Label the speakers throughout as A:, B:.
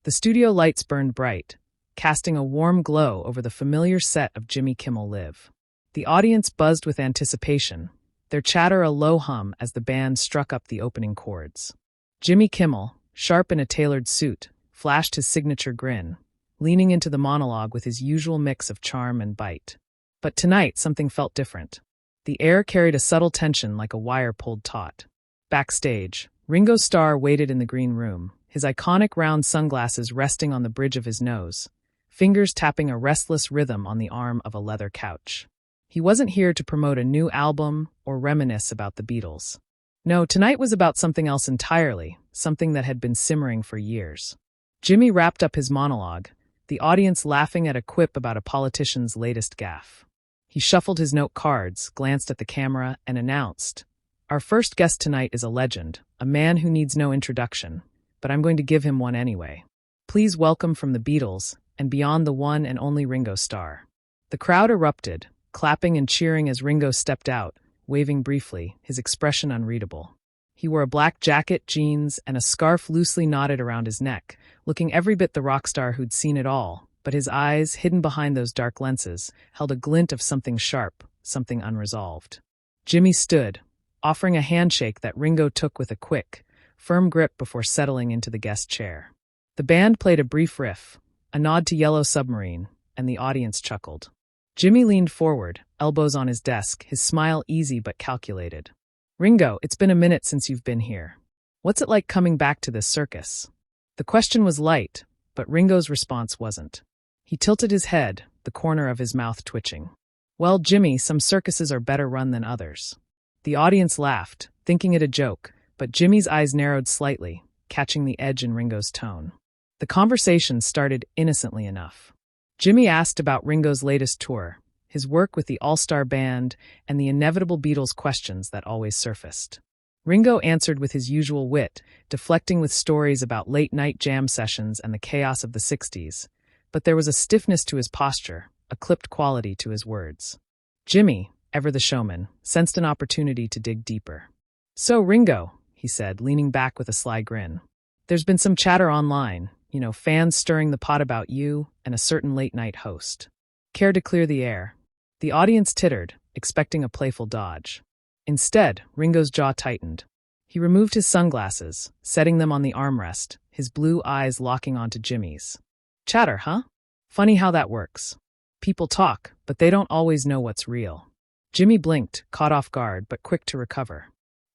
A: The studio lights burned bright, casting a warm glow over the familiar set of Jimmy Kimmel Live. The audience buzzed with anticipation, their chatter a low hum as the band struck up the opening chords. Jimmy Kimmel, sharp in a tailored suit, flashed his signature grin, leaning into the monologue with his usual mix of charm and bite. But tonight, something felt different. The air carried a subtle tension like a wire pulled taut. Backstage, Ringo Starr waited in the green room, his iconic round sunglasses resting on the bridge of his nose, fingers tapping a restless rhythm on the arm of a leather couch. He wasn't here to promote a new album or reminisce about the Beatles. No, tonight was about something else entirely, something that had been simmering for years. Jimmy wrapped up his monologue, the audience laughing at a quip about a politician's latest gaffe. He shuffled his note cards, glanced at the camera, and announced, "Our first guest tonight is a legend, a man who needs no introduction, but I'm going to give him one anyway. Please welcome from the Beatles, and beyond, the one and only Ringo Starr." The crowd erupted, clapping and cheering as Ringo stepped out, waving briefly, his expression unreadable. He wore a black jacket, jeans, and a scarf loosely knotted around his neck, looking every bit the rock star who'd seen it all, but his eyes, hidden behind those dark lenses, held a glint of something sharp, something unresolved. Jimmy stood, offering a handshake that Ringo took with a quick, firm grip before settling into the guest chair. The band played a brief riff, a nod to Yellow Submarine, and the audience chuckled. Jimmy leaned forward, elbows on his desk, his smile easy but calculated. "Ringo, it's been a minute since you've been here. What's it like coming back to this circus?" The question was light, but Ringo's response wasn't. He tilted his head, the corner of his mouth twitching. "Well, Jimmy, some circuses are better run than others." The audience laughed, thinking it a joke, but Jimmy's eyes narrowed slightly, catching the edge in Ringo's tone. The conversation started innocently enough. Jimmy asked about Ringo's latest tour, his work with the all-star band, and the inevitable Beatles questions that always surfaced. Ringo answered with his usual wit, deflecting with stories about late-night jam sessions and the chaos of the 60s, but there was a stiffness to his posture, a clipped quality to his words. Jimmy, ever the showman, sensed an opportunity to dig deeper. "So, Ringo," he said, leaning back with a sly grin. "There's been some chatter online, fans stirring the pot about you and a certain late-night host. Care to clear the air?" The audience tittered, expecting a playful dodge. Instead, Ringo's jaw tightened. He removed his sunglasses, setting them on the armrest, his blue eyes locking onto Jimmy's. "Chatter, huh? Funny how that works. People talk, but they don't always know what's real." Jimmy blinked, caught off guard, but quick to recover.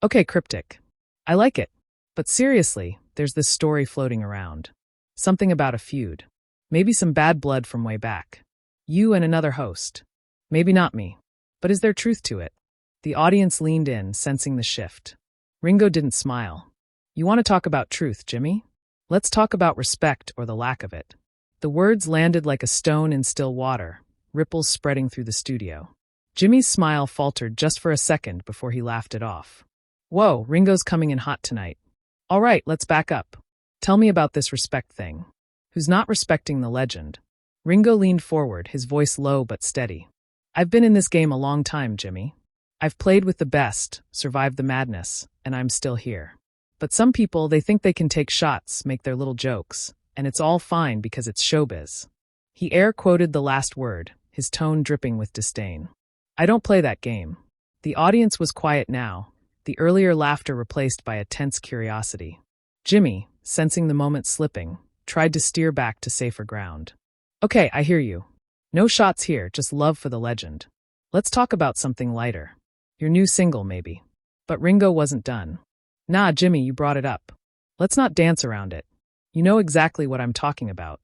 A: "Okay, cryptic. I like it. But seriously, there's this story floating around. Something about a feud. Maybe some bad blood from way back. You and another host. Maybe not me. But is there truth to it?" The audience leaned in, sensing the shift. Ringo didn't smile. "You want to talk about truth, Jimmy? Let's talk about respect or the lack of it." The words landed like a stone in still water, ripples spreading through the studio. Jimmy's smile faltered just for a second before he laughed it off. "Whoa, Ringo's coming in hot tonight. All right, let's back up. Tell me about this respect thing. Who's not respecting the legend?" Ringo leaned forward, his voice low but steady. "I've been in this game a long time, Jimmy. I've played with the best, survived the madness, and I'm still here. But some people, they think they can take shots, make their little jokes, and it's all fine because it's showbiz." He air-quoted the last word, his tone dripping with disdain. "I don't play that game." The audience was quiet now, the earlier laughter replaced by a tense curiosity. Jimmy, sensing the moment slipping, tried to steer back to safer ground. "Okay, I hear you. No shots here, just love for the legend. Let's talk about something lighter. Your new single, maybe." But Ringo wasn't done. "Nah, Jimmy, you brought it up. Let's not dance around it. You know exactly what I'm talking about."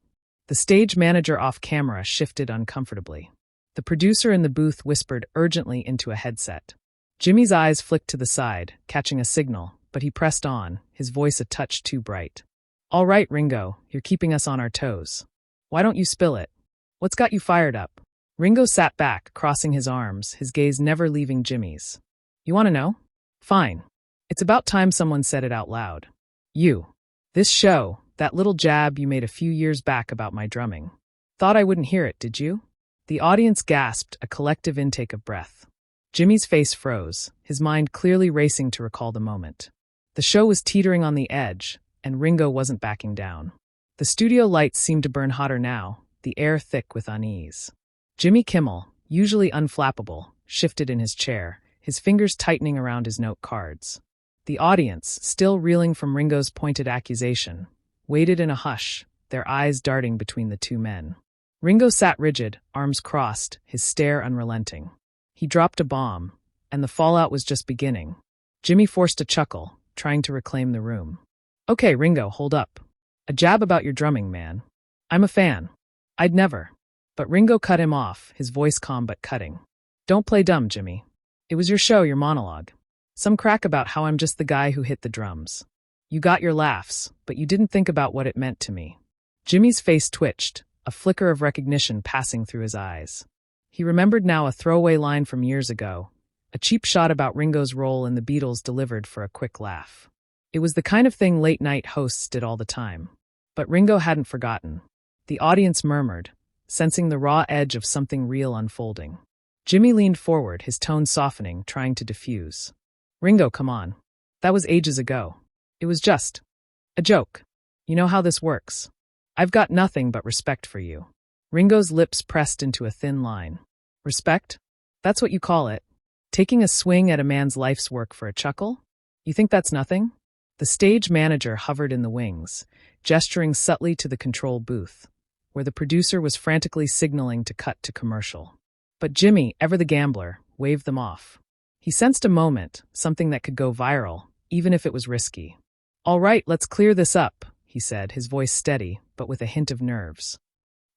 A: The stage manager off camera shifted uncomfortably. The producer in the booth whispered urgently into a headset. Jimmy's eyes flicked to the side, catching a signal, but he pressed on, his voice a touch too bright. "All right, Ringo, you're keeping us on our toes. Why don't you spill it? What's got you fired up?" Ringo sat back, crossing his arms, his gaze never leaving Jimmy's. "You want to know? Fine. It's about time someone said it out loud. You. This show, that little jab you made a few years back about my drumming. Thought I wouldn't hear it, did you?" The audience gasped, a collective intake of breath. Jimmy's face froze, his mind clearly racing to recall the moment. The show was teetering on the edge, and Ringo wasn't backing down. The studio lights seemed to burn hotter now, the air thick with unease. Jimmy Kimmel, usually unflappable, shifted in his chair, his fingers tightening around his note cards. The audience, still reeling from Ringo's pointed accusation, waited in a hush, their eyes darting between the two men. Ringo sat rigid, arms crossed, his stare unrelenting. He dropped a bomb, and the fallout was just beginning. Jimmy forced a chuckle, trying to reclaim the room. "Okay, Ringo, hold up. A jab about your drumming, man. I'm a fan. I'd never." But Ringo cut him off, his voice calm but cutting. "Don't play dumb, Jimmy. It was your show, your monologue. Some crack about how I'm just the guy who hit the drums. You got your laughs, but you didn't think about what it meant to me." Jimmy's face twitched, a flicker of recognition passing through his eyes. He remembered now a throwaway line from years ago, a cheap shot about Ringo's role in the Beatles delivered for a quick laugh. It was the kind of thing late-night hosts did all the time. But Ringo hadn't forgotten. The audience murmured, sensing the raw edge of something real unfolding. Jimmy leaned forward, his tone softening, trying to diffuse. "Ringo, come on. That was ages ago. It was just a joke. You know how this works. I've got nothing but respect for you." Ringo's lips pressed into a thin line. "Respect? That's what you call it? Taking a swing at a man's life's work for a chuckle? You think that's nothing?" The stage manager hovered in the wings, gesturing subtly to the control booth, where the producer was frantically signaling to cut to commercial. But Jimmy, ever the gambler, waved them off. He sensed a moment, something that could go viral, even if it was risky. "All right, let's clear this up," he said, his voice steady, but with a hint of nerves.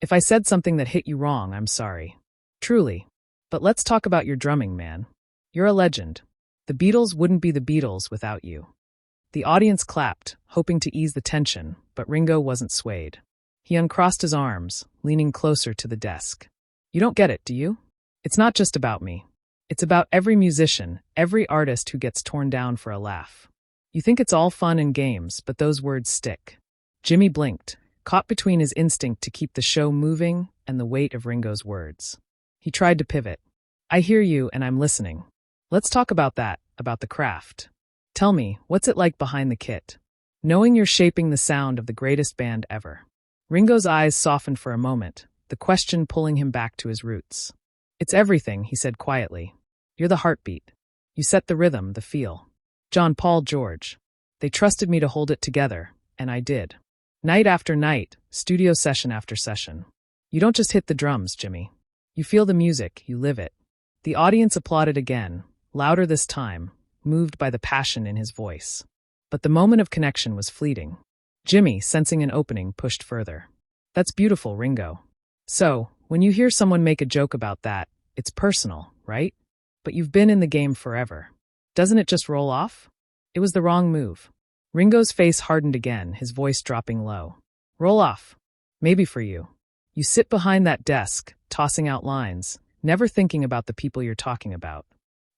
A: "If I said something that hit you wrong, I'm sorry. Truly. But let's talk about your drumming, man. You're a legend. The Beatles wouldn't be the Beatles without you." The audience clapped, hoping to ease the tension, but Ringo wasn't swayed. He uncrossed his arms, leaning closer to the desk. "You don't get it, do you? It's not just about me. It's about every musician, every artist who gets torn down for a laugh. You think it's all fun and games, but those words stick." Jimmy blinked, caught between his instinct to keep the show moving and the weight of Ringo's words. He tried to pivot. "I hear you, and I'm listening. Let's talk about that, about the craft. Tell me, what's it like behind the kit? Knowing you're shaping the sound of the greatest band ever." Ringo's eyes softened for a moment, the question pulling him back to his roots. "It's everything," he said quietly. "You're the heartbeat. You set the rhythm, the feel. John, Paul, George. They trusted me to hold it together, and I did. Night after night, studio session after session. You don't just hit the drums, Jimmy. You feel the music, you live it." The audience applauded again, louder this time, moved by the passion in his voice. But the moment of connection was fleeting. Jimmy, sensing an opening, pushed further. "That's beautiful, Ringo. So, when you hear someone make a joke about that, it's personal, right? But you've been in the game forever. Doesn't it just roll off?" It was the wrong move. Ringo's face hardened again, his voice dropping low. "Roll off. Maybe for you. You sit behind that desk, tossing out lines, never thinking about the people you're talking about.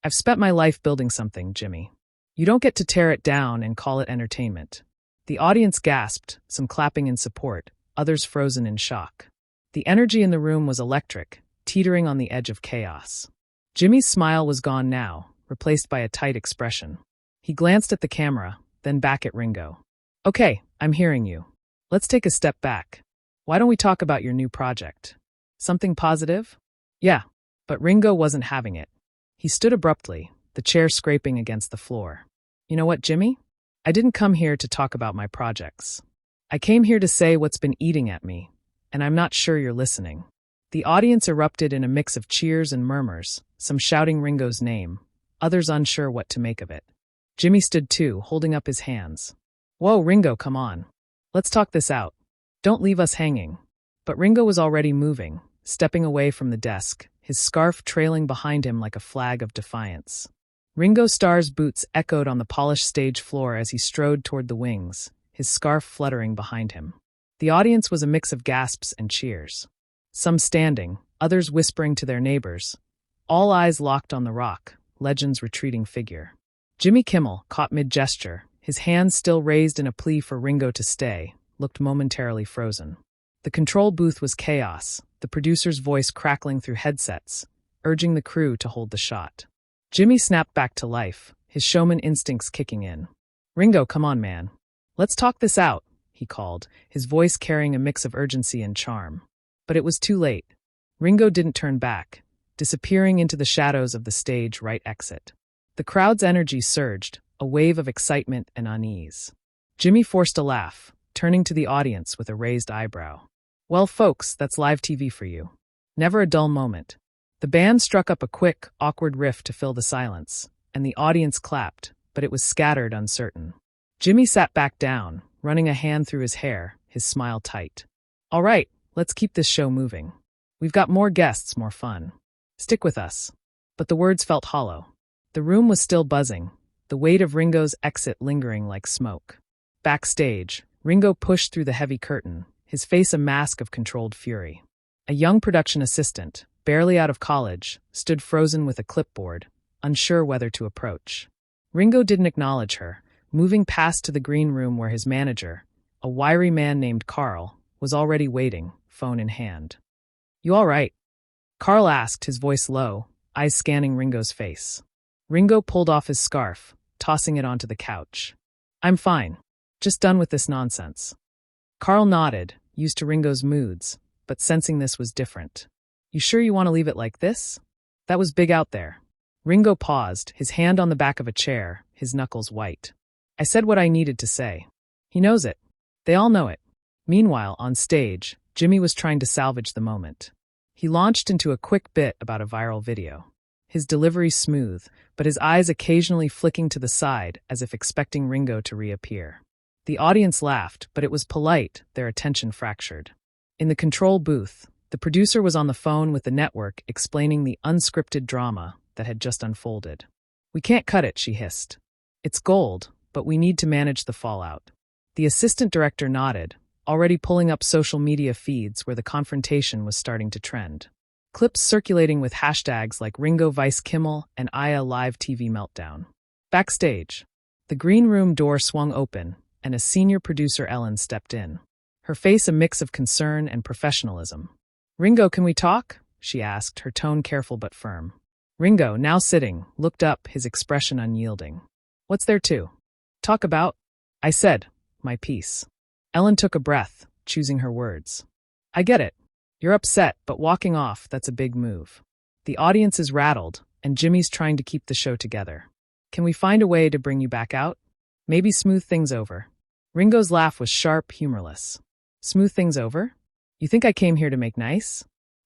A: I've spent my life building something, Jimmy. You don't get to tear it down and call it entertainment." The audience gasped, some clapping in support, others frozen in shock. The energy in the room was electric, teetering on the edge of chaos. Jimmy's smile was gone now, replaced by a tight expression. He glanced at the camera, then back at Ringo. "Okay, I'm hearing you. Let's take a step back. Why don't we talk about your new project? Something positive?" "Yeah." But Ringo wasn't having it. He stood abruptly, the chair scraping against the floor. "You know what, Jimmy? I didn't come here to talk about my projects. I came here to say what's been eating at me, and I'm not sure you're listening." The audience erupted in a mix of cheers and murmurs, some shouting Ringo's name, others unsure what to make of it. Jimmy stood too, holding up his hands. "Whoa, Ringo, come on. Let's talk this out. Don't leave us hanging." But Ringo was already moving, stepping away from the desk, his scarf trailing behind him like a flag of defiance. Ringo Starr's boots echoed on the polished stage floor as he strode toward the wings, his scarf fluttering behind him. The audience was a mix of gasps and cheers. Some standing, others whispering to their neighbors. All eyes locked on the Rock, legend's retreating figure. Jimmy Kimmel, caught mid-gesture, his hands still raised in a plea for Ringo to stay, looked momentarily frozen. The control booth was chaos, the producer's voice crackling through headsets, urging the crew to hold the shot. Jimmy snapped back to life, his showman instincts kicking in. "Ringo, come on, man. Let's talk this out. he called, his voice carrying a mix of urgency and charm. But it was too late. Ringo didn't turn back, disappearing into the shadows of the stage right exit. The crowd's energy surged, a wave of excitement and unease. Jimmy forced a laugh, turning to the audience with a raised eyebrow. Well, folks, that's live TV for you. Never a dull moment. The band struck up a quick, awkward riff to fill the silence, and the audience clapped, but it was scattered, uncertain. Jimmy sat back down, running a hand through his hair, his smile tight. All right, let's keep this show moving. We've got more guests, more fun. Stick with us. But the words felt hollow. The room was still buzzing, the weight of Ringo's exit lingering like smoke. Backstage, Ringo pushed through the heavy curtain, his face a mask of controlled fury. A young production assistant, barely out of college, stood frozen with a clipboard, unsure whether to approach. Ringo didn't acknowledge her, moving past to the green room where his manager, a wiry man named Carl, was already waiting, phone in hand. You all right? Carl asked, his voice low, eyes scanning Ringo's face. Ringo pulled off his scarf, tossing it onto the couch. I'm fine. Just done with this nonsense. Carl nodded, used to Ringo's moods, but sensing this was different. You sure you want to leave it like this? That was big out there. Ringo paused, his hand on the back of a chair, his knuckles white. I said what I needed to say. He knows it. They all know it. Meanwhile, on stage, Jimmy was trying to salvage the moment. He launched into a quick bit about a viral video. His delivery smooth, but his eyes occasionally flicking to the side as if expecting Ringo to reappear. The audience laughed, but it was polite, their attention fractured. In the control booth, the producer was on the phone with the network explaining the unscripted drama that had just unfolded. We can't cut it, she hissed. It's gold, but we need to manage the fallout. The assistant director nodded, already pulling up social media feeds where the confrontation was starting to trend. Clips circulating with hashtags like Ringo vs. Kimmel and Aya live TV meltdown. Backstage, the green room door swung open, and a senior producer, Ellen, stepped in. Her face a mix of concern and professionalism. Ringo, can we talk? She asked, her tone careful but firm. Ringo, now sitting, looked up, his expression unyielding. What's there to talk about? I said, my piece. Ellen took a breath, choosing her words. I get it. You're upset, but walking off, that's a big move. The audience is rattled, and Jimmy's trying to keep the show together. Can we find a way to bring you back out? Maybe smooth things over. Ringo's laugh was sharp, humorless. Smooth things over? You think I came here to make nice?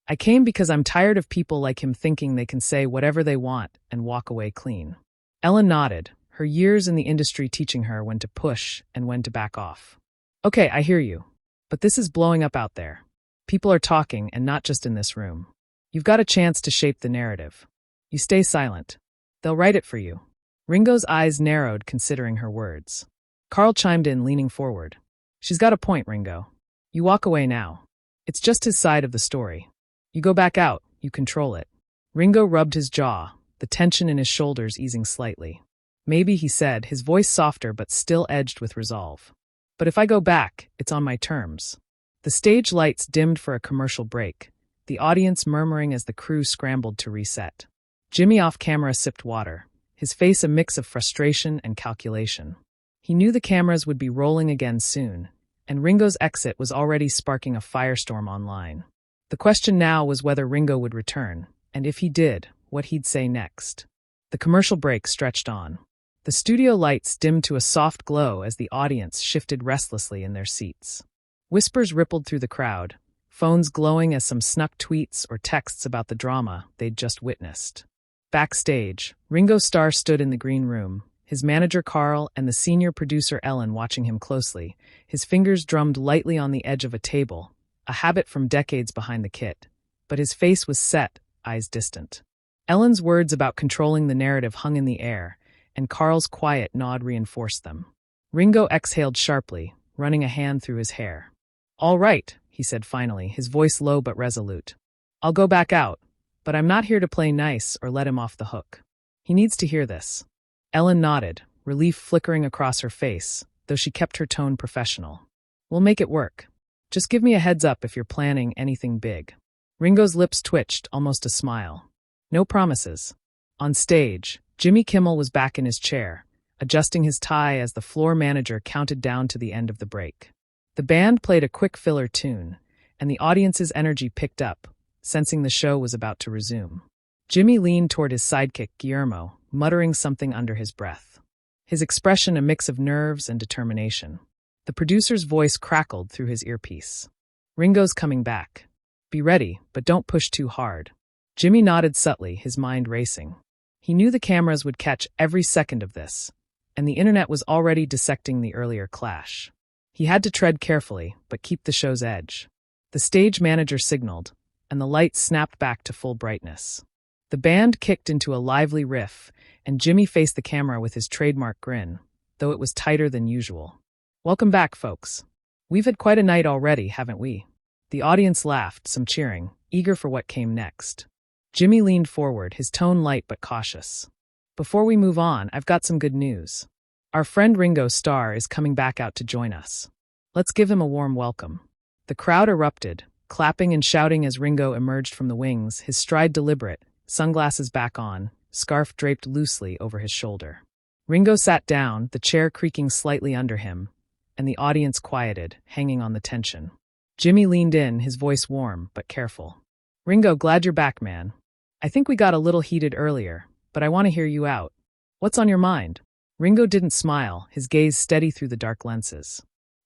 A: I came because I'm tired of people like him thinking they can say whatever they want and walk away clean. Ellen nodded, her years in the industry teaching her when to push and when to back off. Okay, I hear you. But this is blowing up out there. People are talking, and not just in this room. You've got a chance to shape the narrative. You stay silent. They'll write it for you. Ringo's eyes narrowed, considering her words. Carl chimed in, leaning forward. She's got a point, Ringo. You walk away now. It's just his side of the story. You go back out, you control it. Ringo rubbed his jaw, the tension in his shoulders easing slightly. Maybe, he said, his voice softer but still edged with resolve. But if I go back, it's on my terms. The stage lights dimmed for a commercial break, the audience murmuring as the crew scrambled to reset. Jimmy off camera sipped water, his face a mix of frustration and calculation. He knew the cameras would be rolling again soon, and Ringo's exit was already sparking a firestorm online. The question now was whether Ringo would return, and if he did, what he'd say next. The commercial break stretched on. The studio lights dimmed to a soft glow as the audience shifted restlessly in their seats. Whispers rippled through the crowd, phones glowing as some snuck tweets or texts about the drama they'd just witnessed. Backstage, Ringo Starr stood in the green room, his manager Carl and the senior producer Ellen watching him closely, his fingers drummed lightly on the edge of a table, a habit from decades behind the kit. But his face was set, eyes distant. Ellen's words about controlling the narrative hung in the air, and Carl's quiet nod reinforced them. Ringo exhaled sharply, running a hand through his hair. All right, he said finally, his voice low but resolute. I'll go back out, but I'm not here to play nice or let him off the hook. He needs to hear this. Ellen nodded, relief flickering across her face, though she kept her tone professional. We'll make it work. Just give me a heads up if you're planning anything big. Ringo's lips twitched, almost a smile. No promises. On stage, Jimmy Kimmel was back in his chair, adjusting his tie as the floor manager counted down to the end of the break. The band played a quick filler tune, and the audience's energy picked up, sensing the show was about to resume. Jimmy leaned toward his sidekick, Guillermo, muttering something under his breath. His expression a mix of nerves and determination. The producer's voice crackled through his earpiece. Ringo's coming back. Be ready, but don't push too hard. Jimmy nodded subtly, his mind racing. He knew the cameras would catch every second of this, and the internet was already dissecting the earlier clash. He had to tread carefully, but keep the show's edge. The stage manager signaled, and the lights snapped back to full brightness. The band kicked into a lively riff, and Jimmy faced the camera with his trademark grin, though it was tighter than usual. Welcome back, folks. We've had quite a night already, haven't we? The audience laughed, some cheering, eager for what came next. Jimmy leaned forward, his tone light but cautious. Before we move on, I've got some good news. Our friend Ringo Starr is coming back out to join us. Let's give him a warm welcome. The crowd erupted, clapping and shouting as Ringo emerged from the wings, his stride deliberate, sunglasses back on, scarf draped loosely over his shoulder. Ringo sat down, the chair creaking slightly under him, and the audience quieted, hanging on the tension. Jimmy leaned in, his voice warm but careful. Ringo, glad you're back, man. I think we got a little heated earlier, but I want to hear you out. What's on your mind? Ringo didn't smile, his gaze steady through the dark lenses.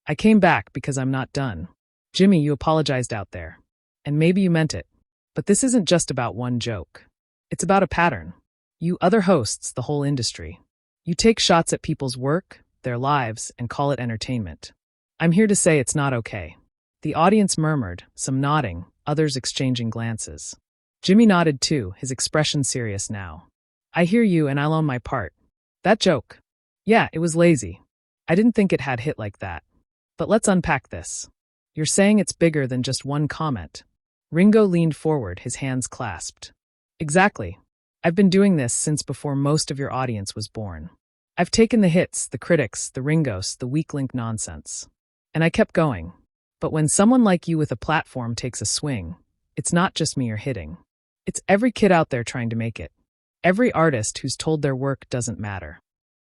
A: I came back because I'm not done. Jimmy, you apologized out there. And maybe you meant it. But this isn't just about one joke. It's about a pattern. You other hosts, the whole industry. You take shots at people's work, their lives, and call it entertainment. I'm here to say it's not okay. The audience murmured, some nodding, others exchanging glances. Jimmy nodded too, his expression serious now. I hear you and I'll own my part. That joke. Yeah, it was lazy. I didn't think it had hit like that. But let's unpack this. You're saying it's bigger than just one comment. Ringo leaned forward, his hands clasped. Exactly. I've been doing this since before most of your audience was born. I've taken the hits, the critics, the Ringos, the weak link nonsense. And I kept going. But when someone like you with a platform takes a swing, it's not just me you're hitting. It's every kid out there trying to make it. Every artist who's told their work doesn't matter.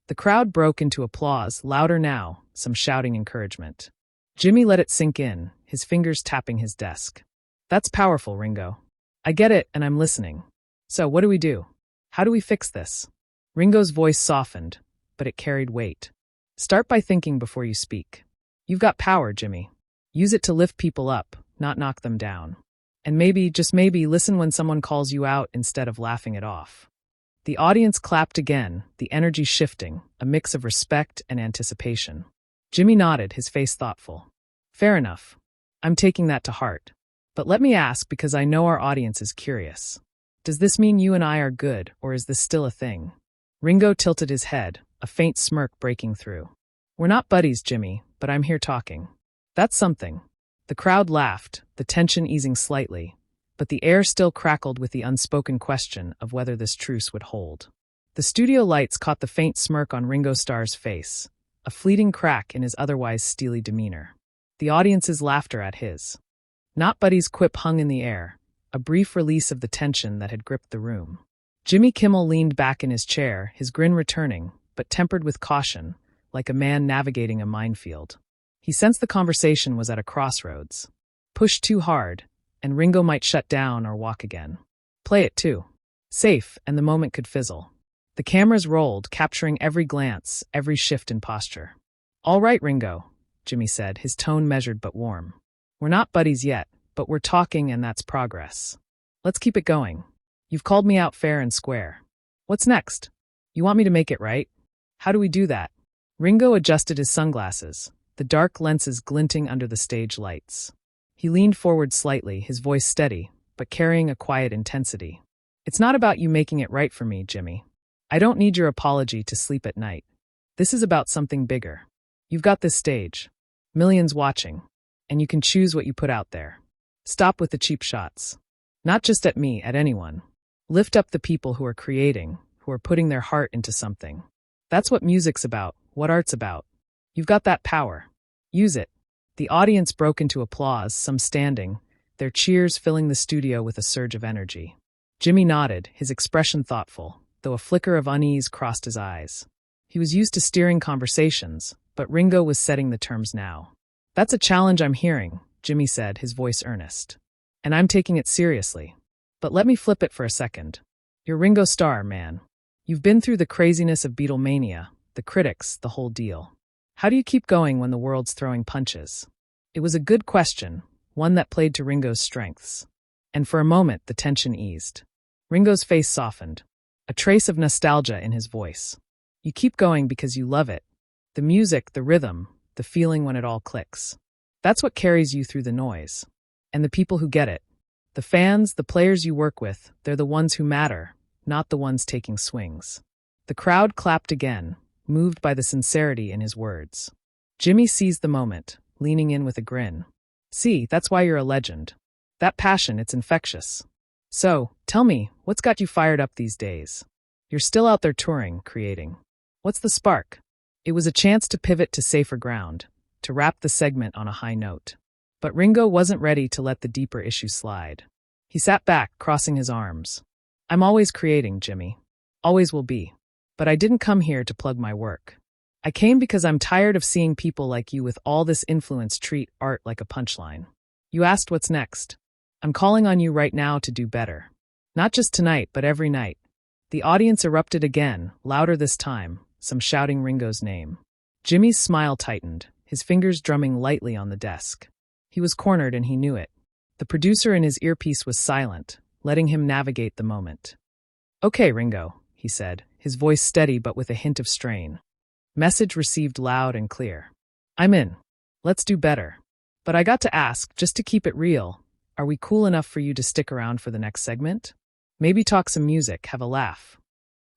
A: The crowd broke into applause, louder now, some shouting encouragement. Jimmy let it sink in, his fingers tapping his desk. That's powerful, Ringo. I get it, and I'm listening. So what do we do? How do we fix this? Ringo's voice softened, but it carried weight. Start by thinking before you speak. You've got power, Jimmy. Use it to lift people up, not knock them down. And maybe, just maybe, listen when someone calls you out instead of laughing it off. The audience clapped again, the energy shifting, a mix of respect and anticipation. Jimmy nodded, his face thoughtful. Fair enough. I'm taking that to heart. But let me ask, because I know our audience is curious. Does this mean you and I are good, or is this still a thing? Ringo tilted his head, a faint smirk breaking through. We're not buddies, Jimmy, but I'm here talking. That's something. The crowd laughed, the tension easing slightly, but the air still crackled with the unspoken question of whether this truce would hold. The studio lights caught the faint smirk on Ringo Starr's face, a fleeting crack in his otherwise steely demeanor. The audience's laughter at his. Not buddies quip hung in the air, a brief release of the tension that had gripped the room. Jimmy Kimmel leaned back in his chair, his grin returning, but tempered with caution, like a man navigating a minefield. He sensed the conversation was at a crossroads. Push too hard, and Ringo might shut down or walk again. Play it too. Safe, and the moment could fizzle. The cameras rolled, capturing every glance, every shift in posture. All right, Ringo, Jimmy said, his tone measured but warm. We're not buddies yet, but we're talking and that's progress. Let's keep it going. You've called me out fair and square. What's next? You want me to make it right? How do we do that? Ringo adjusted his sunglasses, the dark lenses glinting under the stage lights. He leaned forward slightly, his voice steady, but carrying a quiet intensity. It's not about you making it right for me, Jimmy. I don't need your apology to sleep at night. This is about something bigger. You've got this stage. Millions watching. And you can choose what you put out there. Stop with the cheap shots. Not just at me, at anyone. Lift up the people who are creating, who are putting their heart into something. That's what music's about, what art's about. You've got that power. Use it. The audience broke into applause, some standing, their cheers filling the studio with a surge of energy. Jimmy nodded, his expression thoughtful, though a flicker of unease crossed his eyes. He was used to steering conversations, but Ringo was setting the terms now. That's a challenge I'm hearing, Jimmy said, his voice earnest. And I'm taking it seriously. But let me flip it for a second. You're Ringo Starr, man. You've been through the craziness of Beatlemania, the critics, the whole deal. How do you keep going when the world's throwing punches? It was a good question, one that played to Ringo's strengths. And for a moment, the tension eased. Ringo's face softened, a trace of nostalgia in his voice. You keep going because you love it. The music, the rhythm, the feeling when it all clicks. That's what carries you through the noise. And the people who get it, the fans, the players you work with, they're the ones who matter, not the ones taking swings. The crowd clapped again, moved by the sincerity in his words. Jimmy seized the moment, leaning in with a grin. See, that's why you're a legend. That passion, it's infectious. So, tell me, what's got you fired up these days? You're still out there touring, creating. What's the spark? It was a chance to pivot to safer ground, to wrap the segment on a high note. But Ringo wasn't ready to let the deeper issue slide. He sat back, crossing his arms. I'm always creating, Jimmy. Always will be. But I didn't come here to plug my work. I came because I'm tired of seeing people like you with all this influence treat art like a punchline. You asked what's next. I'm calling on you right now to do better. Not just tonight, but every night. The audience erupted again, louder this time, some shouting Ringo's name. Jimmy's smile tightened, his fingers drumming lightly on the desk. He was cornered and he knew it. The producer in his earpiece was silent, letting him navigate the moment. Okay, Ringo, he said, his voice steady but with a hint of strain. Message received loud and clear. I'm in. Let's do better. But I got to ask, just to keep it real, are we cool enough for you to stick around for the next segment? Maybe talk some music, have a laugh.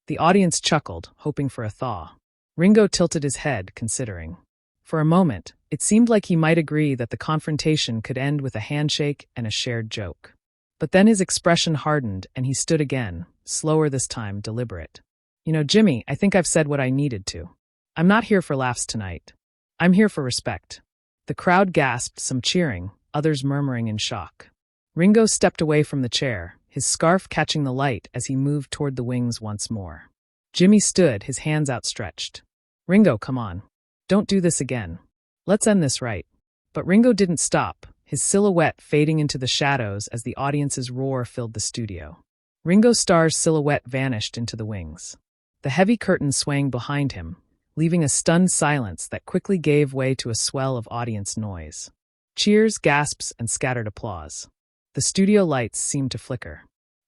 A: The audience chuckled, hoping for a thaw. Ringo tilted his head, considering. For a moment, it seemed like he might agree that the confrontation could end with a handshake and a shared joke. But then his expression hardened and he stood again, slower this time, deliberate. You know, Jimmy, I think I've said what I needed to. I'm not here for laughs tonight. I'm here for respect. The crowd gasped, some cheering, others murmuring in shock. Ringo stepped away from the chair, his scarf catching the light as he moved toward the wings once more. Jimmy stood, his hands outstretched. Ringo, come on. Don't do this again. Let's end this right. But Ringo didn't stop, his silhouette fading into the shadows as the audience's roar filled the studio. Ringo Starr's silhouette vanished into the wings. The heavy curtain swaying behind him, leaving a stunned silence that quickly gave way to a swell of audience noise. Cheers, gasps, and scattered applause. The studio lights seemed to flicker.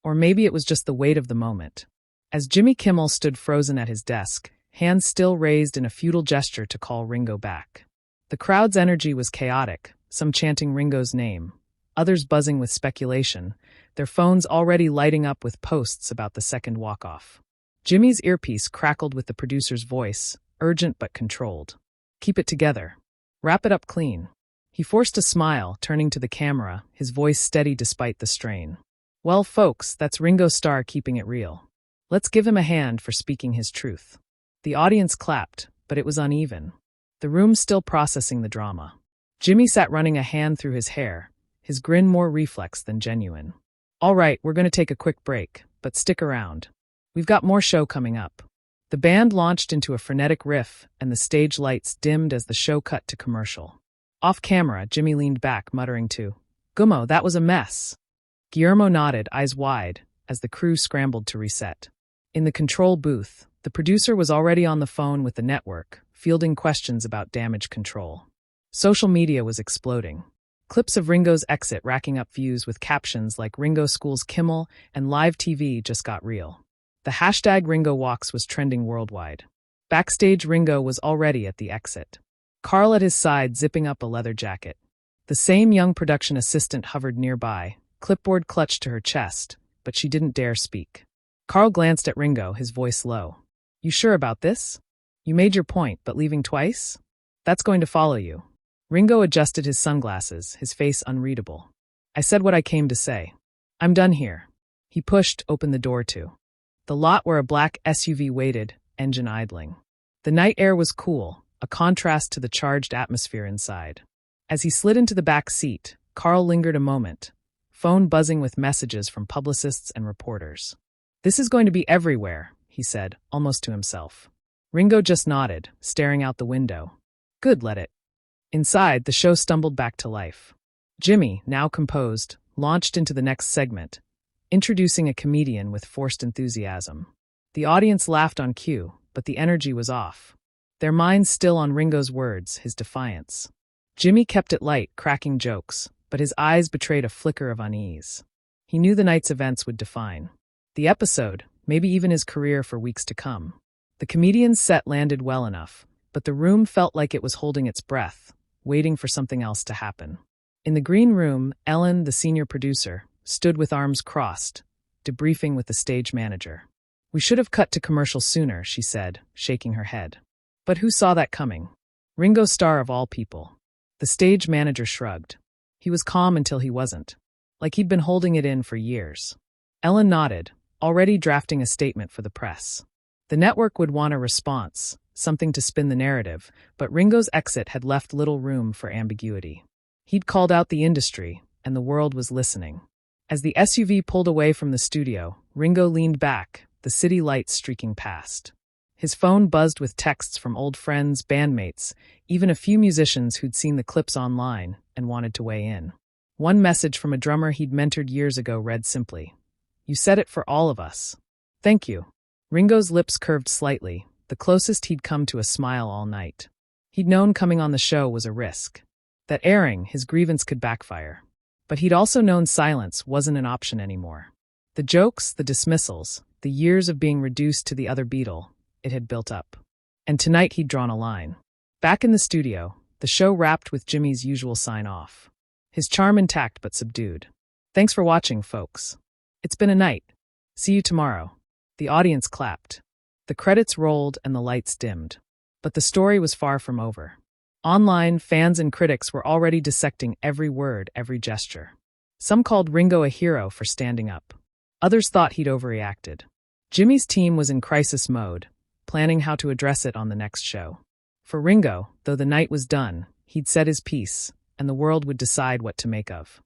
A: Or maybe it was just the weight of the moment. As Jimmy Kimmel stood frozen at his desk, hands still raised in a futile gesture to call Ringo back. The crowd's energy was chaotic, some chanting Ringo's name, others buzzing with speculation, their phones already lighting up with posts about the second walk-off. Jimmy's earpiece crackled with the producer's voice, urgent but controlled. Keep it together. Wrap it up clean. He forced a smile, turning to the camera, his voice steady despite the strain. Well, folks, that's Ringo Starr keeping it real. Let's give him a hand for speaking his truth. The audience clapped, but it was uneven. The room still processing the drama. Jimmy sat running a hand through his hair, his grin more reflex than genuine. All right, we're going to take a quick break, but stick around. We've got more show coming up. The band launched into a frenetic riff, and the stage lights dimmed as the show cut to commercial. Off camera, Jimmy leaned back, muttering to Gummo, that was a mess. Guillermo nodded, eyes wide, as the crew scrambled to reset. In the control booth, the producer was already on the phone with the network, fielding questions about damage control. Social media was exploding. Clips of Ringo's exit racking up views with captions like Ringo schools Kimmel and live TV just got real. The hashtag Ringo Walks was trending worldwide. Backstage, Ringo was already at the exit. Carl at his side zipping up a leather jacket. The same young production assistant hovered nearby, clipboard clutched to her chest, but she didn't dare speak. Carl glanced at Ringo, his voice low. You sure about this? You made your point, but leaving twice? That's going to follow you. Ringo adjusted his sunglasses, his face unreadable. I said what I came to say. I'm done here. He pushed open the door to the lot where a black SUV waited, engine idling. The night air was cool, a contrast to the charged atmosphere inside. As he slid into the back seat, Carl lingered a moment, phone buzzing with messages from publicists and reporters. This is going to be everywhere, he said, almost to himself. Ringo just nodded, staring out the window. Good, let it. Inside, the show stumbled back to life. Jimmy, now composed, launched into the next segment, introducing a comedian with forced enthusiasm. The audience laughed on cue, but the energy was off. Their minds still on Ringo's words, his defiance. Jimmy kept it light, cracking jokes, but his eyes betrayed a flicker of unease. He knew the night's events would define the episode, maybe even his career for weeks to come. The comedian's set landed well enough, but the room felt like it was holding its breath, waiting for something else to happen. In the green room, Ellen, the senior producer, stood with arms crossed, debriefing with the stage manager. "We should have cut to commercial sooner," she said, shaking her head. But who saw that coming? Ringo Starr of all people. The stage manager shrugged. He was calm until he wasn't, like he'd been holding it in for years. Ellen nodded, already drafting a statement for the press. The network would want a response, something to spin the narrative, but Ringo's exit had left little room for ambiguity. He'd called out the industry, and the world was listening. As the SUV pulled away from the studio, Ringo leaned back, the city lights streaking past. His phone buzzed with texts from old friends, bandmates, even a few musicians who'd seen the clips online and wanted to weigh in. One message from a drummer he'd mentored years ago read simply, "You said it for all of us. Thank you." Ringo's lips curved slightly, the closest he'd come to a smile all night. He'd known coming on the show was a risk, that airing his grievance could backfire. But he'd also known silence wasn't an option anymore. The jokes, the dismissals, the years of being reduced to the other Beatle, it had built up. And tonight he'd drawn a line. Back in the studio, the show wrapped with Jimmy's usual sign-off. His charm intact but subdued. "Thanks for watching, folks. It's been a night. See you tomorrow." The audience clapped. The credits rolled and the lights dimmed. But the story was far from over. Online, fans and critics were already dissecting every word, every gesture. Some called Ringo a hero for standing up. Others thought he'd overreacted. Jimmy's team was in crisis mode, planning how to address it on the next show. For Ringo, though the night was done, he'd said his piece, and the world would decide what to make of.